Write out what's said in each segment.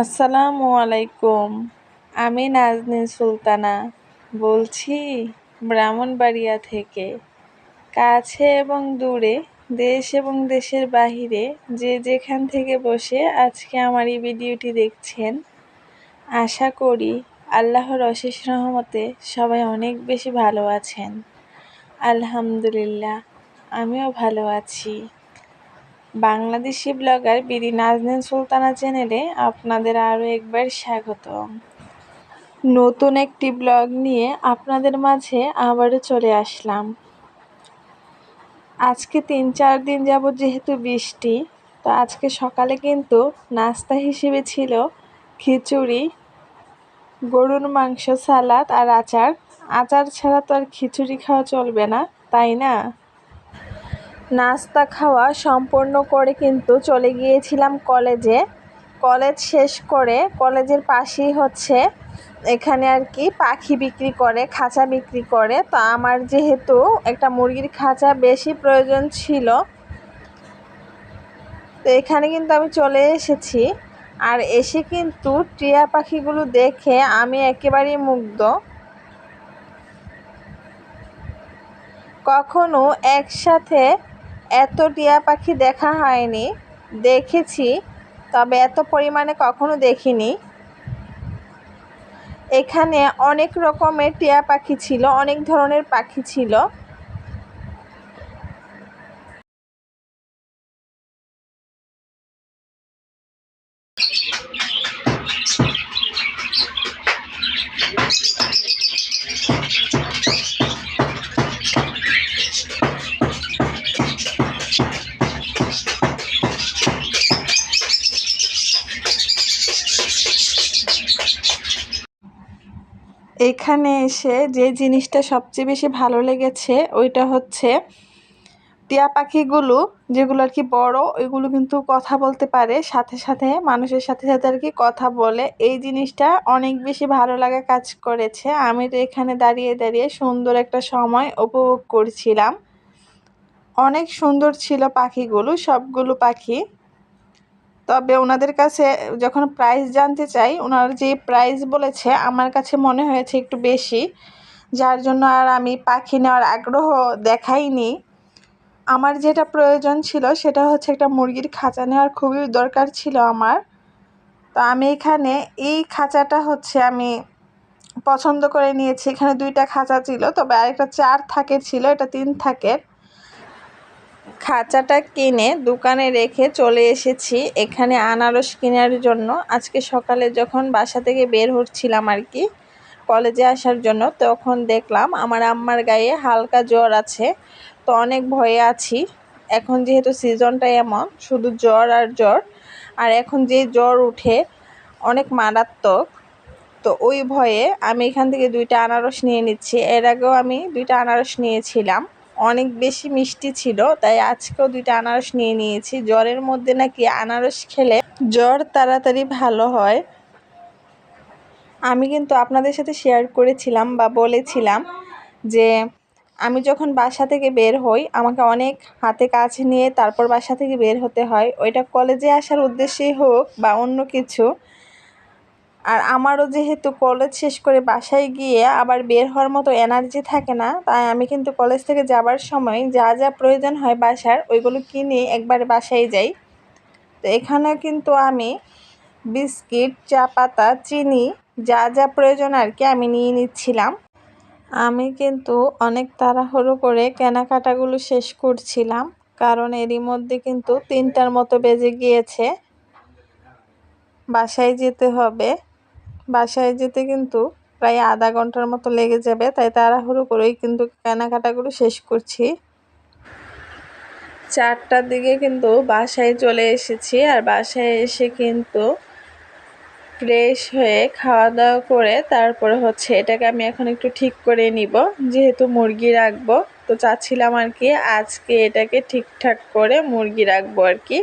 আসসালামু আলাইকুম। আমি নাজনীন সুলতানা বলছি ব্রাহ্মণবাড়িয়া থেকে। কাছে এবং দূরে, দেশ এবং দেশের বাহিরে যে যেখান থেকে বসে আজকে আমার এই ভিডিওটি দেখছেন, আশা করি আল্লাহর অশেষ রহমতে সবাই অনেক বেশি ভালো আছেন। আলহামদুলিল্লাহ, আমিও ভালো আছি। বাংলাদেশি ব্লগার বিডি নাজনীন সুলতানা চ্যানেলে আপনাদের আরও একবার স্বাগতম। নতুন একটি ব্লগ নিয়ে আপনাদের মাঝে আবারও চলে আসলাম। আজকে 3-4 দিন যাবত যেহেতু বৃষ্টি, তো আজকে সকালে কিন্তু নাস্তা হিসেবে ছিল খিচুড়ি, গরুর মাংস, সালাদ আর আচার। আচার ছাড়া তো আর খিচুড়ি খাওয়া চলবে না, তাই না? নাস্তা খাওয়া সম্পূর্ণ করে কিন্তু চলে গিয়েছিলাম কলেজে। কলেজ শেষ করে কলেজের পাশেই হচ্ছে এখানে আর কি পাখি বিক্রি করে, খাঁচা বিক্রি করে। তো আমার যেহেতু একটা মুরগির খাঁচা বেশি প্রয়োজন ছিল, তো এখানে কিন্তু আমি চলে এসেছি। আর এসে কিন্তু টিয়া পাখিগুলো দেখে আমি একেবারেই মুগ্ধ। কখনো একসাথে এত টিয়া পাখি দেখা হয়নি। দেখেছি, তবে এত পরিমাণে কখনো দেখিনি। এখানে অনেক রকমের টিয়া পাখি ছিল, অনেক ধরনের পাখি ছিল। এখানে এসে যে জিনিসটা সবচেয়ে বেশি ভালো লেগেছে ওইটা হচ্ছে টিয়া পাখিগুলো, যেগুলো আর কি বড়, ওইগুলো কিন্তু কথা বলতে পারে, সাথে সাথে মানুষের সাথে সাথে আর কি কথা বলে। এই জিনিসটা অনেক বেশি ভালো লাগা কাজ করেছে। আমি তো এখানে দাঁড়িয়ে দাঁড়িয়ে সুন্দর একটা সময় উপভোগ করছিলাম। অনেক সুন্দর ছিল পাখিগুলো, সবগুলো পাখি। তবে ওনাদের কাছে যখন প্রাইস জানতে চাই, ওনারা যে প্রাইস বলেছে আমার কাছে মনে হয়েছে একটু বেশি, যার জন্য আর আমি পাখি নেওয়ার আগ্রহ দেখাইনি। আমার যেটা প্রয়োজন ছিল সেটা হচ্ছে একটা মুরগির খাঁচা নেওয়ার খুবই দরকার ছিল আমার। তো আমি এখানে এই খাঁচাটা হচ্ছে আমি পছন্দ করে নিয়েছি। এখানে 2টা খাঁচা ছিল, তবে আরেকটা 4 থাকের ছিল, এটা 3 থাকের। খাঁচাটা কিনে দোকানে রেখে চলে এসেছি এখানে আনারস কেনার জন্য। আজকে সকালে যখন বাসা থেকে বের হচ্ছিলাম আর কি কলেজে আসার জন্য, তখন দেখলাম আমার আম্মার গায়ে হালকা জ্বর আছে। তো অনেক ভয়ে আছি, এখন যেহেতু সিজনটা এমন, শুধু জ্বর আর জ্বর। আর এখন যে জ্বর উঠে অনেক মারাত্মক, তো ওই ভয়ে আমি এখান থেকে 2টা আনারস নিয়ে নিচ্ছি। এর আগেও আমি 2টা আনারস নিয়েছিলাম, অনেক বেশি মিষ্টি ছিল, তাই আজকেও 2টা আনারস নিয়ে নিয়েছি। জ্বরের মধ্যে নাকি আনারস খেলে জ্বর তাড়াতাড়ি ভালো হয়। আমি কিন্তু আপনাদের সাথে শেয়ার করেছিলাম বা বলেছিলাম যে আমি যখন বাসা থেকে বের হই, আমাকে অনেক হাতে কাজ নিয়ে তারপর বাসা থেকে বের হতে হয়, ওইটা কলেজে আসার উদ্দেশ্যেই হোক বা অন্য কিছু। আর আমারও যেহেতু কলেজ শেষ করে বাসায় গিয়ে আবার বের হওয়ার মতো এনার্জি থাকে না, তাই আমি কিন্তু কলেজ থেকে যাবার সময় যা যা প্রয়োজন হয় বাসার, ওইগুলো কিনে একবারে বাসায় যাই। তো এখানে কিন্তু আমি বিস্কিট, চা পাতা, চিনি, যা যা প্রয়োজন আর কি আমি নিয়ে নিচ্ছিলাম। আমি কিন্তু অনেক তাড়াহুড়ো করে কেনাকাটাগুলো শেষ করছিলাম, কারণ এরই মধ্যে কিন্তু 3টার মতো বেজে গিয়েছে। বাসায় যেতে হবে, বাসায় যেতে কিন্তু প্রায় আধা ঘন্টার মতো লেগে যাবে, তাই তাড়াহুড়ো করেই কিন্তু কেনাকাটাগুলো শেষ করছি। 4টার দিকে কিন্তু বাসায় চলে এসেছি। আর বাসায় এসে কিন্তু ফ্রেশ হয়ে খাওয়া দাওয়া করে তারপরে হচ্ছে এটাকে আমি এখন একটু ঠিক করে নিব, যেহেতু মুরগি রাখবো। তো চাচ্ছিলাম আর কি আজকে এটাকে ঠিকঠাক করে মুরগি রাখবো আর কি।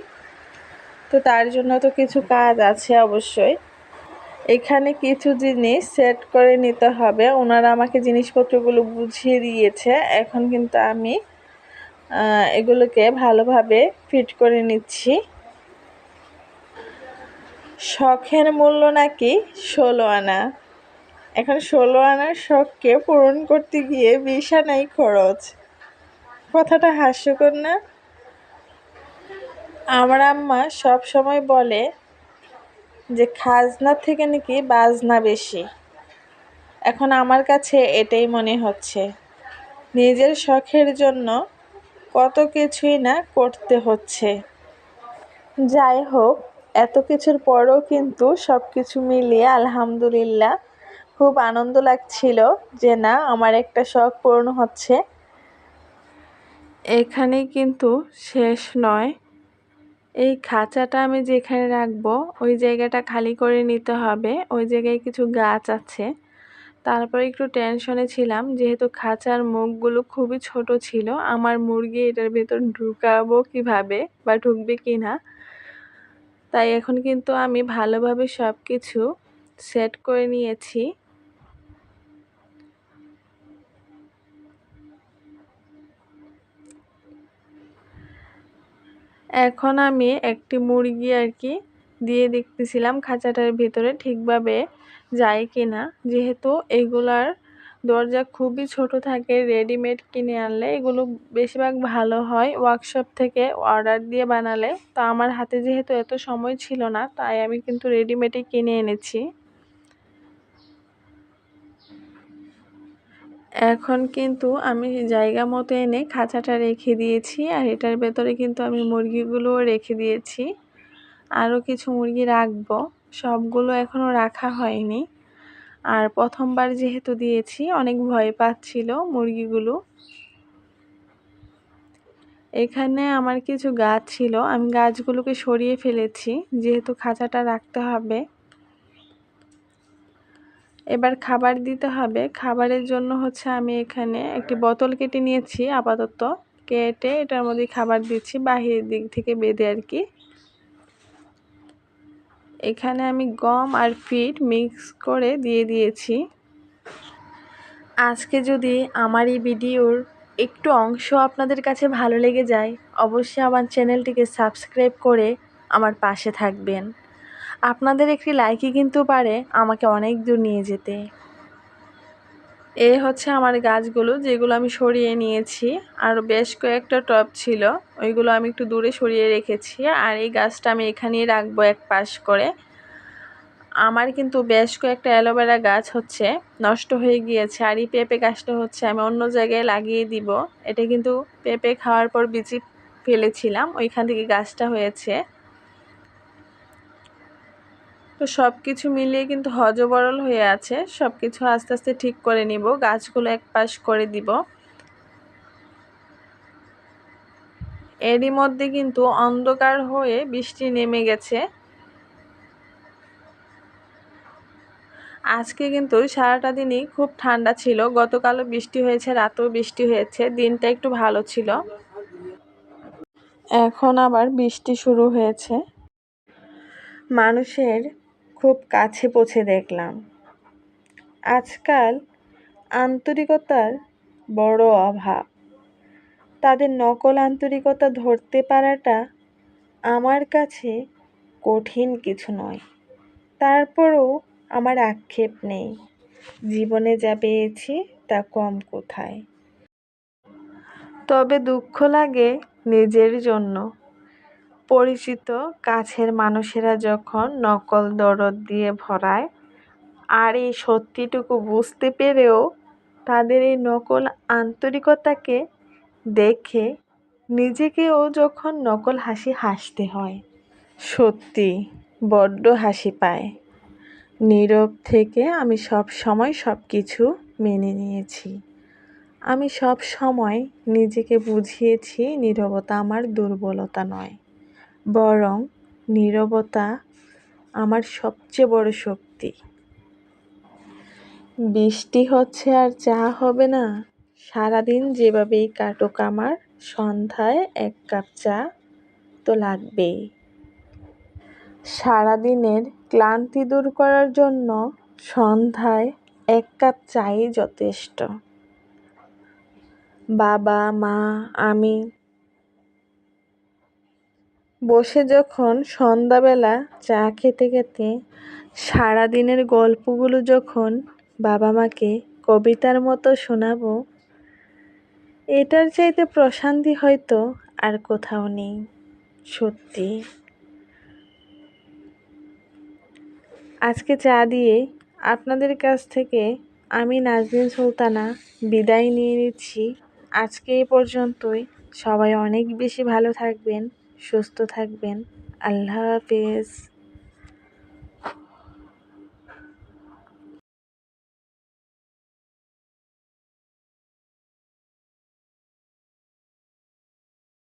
তো তার জন্য তো কিছু কাজ আছে অবশ্যই। এখানে কিছু জিনিস সেট করে নিতে হবে, ওনারা আমাকে জিনিসপত্রগুলো বুঝিয়ে দিয়েছে। এখন কিন্তু আমি এগুলোকে ভালোভাবে ফিট করে নিচ্ছি। শখের মূল্য নাকি 16 আনা। এখন 16 আনার শখকে পূরণ করতে গিয়ে 20 আনাই খরচ। কথাটা হাস্যকর না? আমার আম্মা সব সময় বলে যে খাজনার থেকে নাকি বাজনা বেশি। এখন আমার কাছে এটাই মনে হচ্ছে, নিজের শখের জন্য কত কিছুই না করতে হচ্ছে। যাই হোক, এত কিছুর পরও কিন্তু সব কিছু মিলিয়ে আলহামদুলিল্লাহ খুব আনন্দ লাগছিল যে না, আমার একটা শখ পূরণ হচ্ছে। এখানেই কিন্তু শেষ নয়, এই খাঁচাটা আমি যেখানে রাখবো ওই জায়গাটা খালি করে নিতে হবে। ওই জায়গায় কিছু গাছ আছে। তারপরে একটু টেনশনে ছিলাম, যেহেতু খাঁচার মুখগুলো খুবই ছোট ছিল, আমার মুরগি এটার ভেতর ঢুকাবো কিভাবে বা ঢুকবে কিনা। তাই এখন কিন্তু আমি ভালোভাবে সব কিছু সেট করে নিয়েছি। এখন আমি একটি মুরগি আর কি দিয়ে দেখতেছিলাম খাঁচাটার ভিতরে ঠিকভাবে যায় কিনা। যেহেতু এগুলার দরজা খুবই ছোট থাকে, রেডিমেড কিনে আনলে এগুলো বেশিরভাগ ভালো হয় ওয়ার্কশপ থেকে অর্ডার দিয়ে বানালে। তো আমার হাতে যেহেতু এত সময় ছিল না, তাই আমি কিন্তু রেডিমেডই কিনে এনেছি। এখন কিন্তু আমি জায়গা মতো এনে খাঁচাটা রেখে দিয়েছি, আর এটার ভেতরে কিন্তু আমি মুরগিগুলোও রেখে দিয়েছি। আরও কিছু মুরগি রাখবো, সবগুলো এখনও রাখা হয়নি। আর প্রথমবার যেহেতু দিয়েছি অনেক ভয় পাচ্ছিল মুরগিগুলো। এখানে আমার কিছু গাছ ছিল, আমি গাছগুলোকে সরিয়ে ফেলেছি যেহেতু খাঁচাটা রাখতে হবে। এবার খাবার দিতে হবে। খাবারের জন্য হচ্ছে আমি এখানে একটি বোতল কেটে নিয়েছি, আপাতত কেটে এটার মধ্যে খাবার দিচ্ছি বাহিরের দিক থেকে বেঁধে আর কি। এখানে আমি গম আর ফিড মিক্স করে দিয়ে দিয়েছি। আজকে যদি আমার এই ভিডিওর একটু অংশ আপনাদের কাছে ভালো লেগে যায়, অবশ্যই আমার চ্যানেলটিকে সাবস্ক্রাইব করে আমার পাশে থাকবেন। আপনাদের একটি লাইকই কিন্তু পারে আমাকে অনেক দূর নিয়ে যেতে। হচ্ছে আমার গাছগুলো যেগুলো আমি সরিয়ে নিয়েছি, আর বেশ কয়েকটা টব ছিল ওইগুলো আমি একটু দূরে সরিয়ে রেখেছি। আর এই গাছটা আমি এখানেই রাখবো এক পাশ করে। আমার কিন্তু বেশ কয়েকটা অ্যালোভেরা গাছ হচ্ছে নষ্ট হয়ে গিয়েছে, আর এই পেঁপে গাছটা হচ্ছে আমি অন্য জায়গায় লাগিয়ে দিব। এটা কিন্তু পেঁপে খাওয়ার পর বিচি ফেলেছিলাম, ওইখান থেকে গাছটা হয়েছে। তো সব কিছু মিলিয়ে কিন্তু হযবরল হয়ে আছে। সব কিছু আস্তে আস্তে ঠিক করে নিব, গাছগুলো এক পাশ করে দিব। এরই মধ্যে কিন্তু অন্ধকার হয়ে বৃষ্টি নেমে গেছে। আজকে কিন্তু সারাটা দিনই খুব ঠান্ডা ছিল। গতকালও বৃষ্টি হয়েছে, রাতেও বৃষ্টি হয়েছে, দিনটা একটু ভালো ছিল। এখন আবার বৃষ্টি শুরু হয়েছে। মানুষের খুব কাছে পৌঁছে দেখলাম, আজকাল আন্তরিকতার বড় অভাব। তাদের নকল আন্তরিকতা ধরতে পারাটা আমার কাছে কঠিন কিছু নয়। তারপরও আমার আক্ষেপ নেই, জীবনে যা পেয়েছি তা কম কোথায়। তবে দুঃখ লাগে নিজের জন্য। পরিচিত কাছের মানুষেরা যখন নকল দরদ দিয়ে ভরায়, আর এই সত্যিটুকু বুঝতে পেরেও তাদের এই নকল আন্তরিকতাকে দেখে নিজেকেও যখন নকল হাসি হাসতে হয়, সত্যি বড্ড হাসি পায়। নীরব থেকে আমি সব সময় সব কিছু মেনে নিয়েছি। আমি সব সময় নিজেকে বুঝিয়েছি নীরবতা আমার দুর্বলতা নয়, বরং নীরবতা আমার সবচেয়ে বড় শক্তি। বৃষ্টি হচ্ছে আর চা হবে না, সারাদিন যেভাবেই কাটুক আমার, সন্ধ্যায় এক কাপ চা তো লাগবেই। সারাদিনের ক্লান্তি দূর করার জন্য সন্ধ্যায় এক কাপ চাই যথেষ্ট। বাবা, মা, আমি বসে যখন সন্ধ্যাবেলা চা খেতে খেতে সারাদিনের গল্পগুলো যখন বাবা মাকে কবিতার মতো শোনাবো, এটার চাইতে প্রশান্তি হয়তো আর কোথাও নেই। সত্যি আজকে চা দিয়ে আপনাদের কাছ থেকে আমি নাজনীন সুলতানা বিদায় নিয়ে নিচ্ছি। আজকে এই পর্যন্তই। সবাই অনেক বেশি ভালো থাকবেন, সুস্থ থাকবেন। আল্লাহ হাফেজ।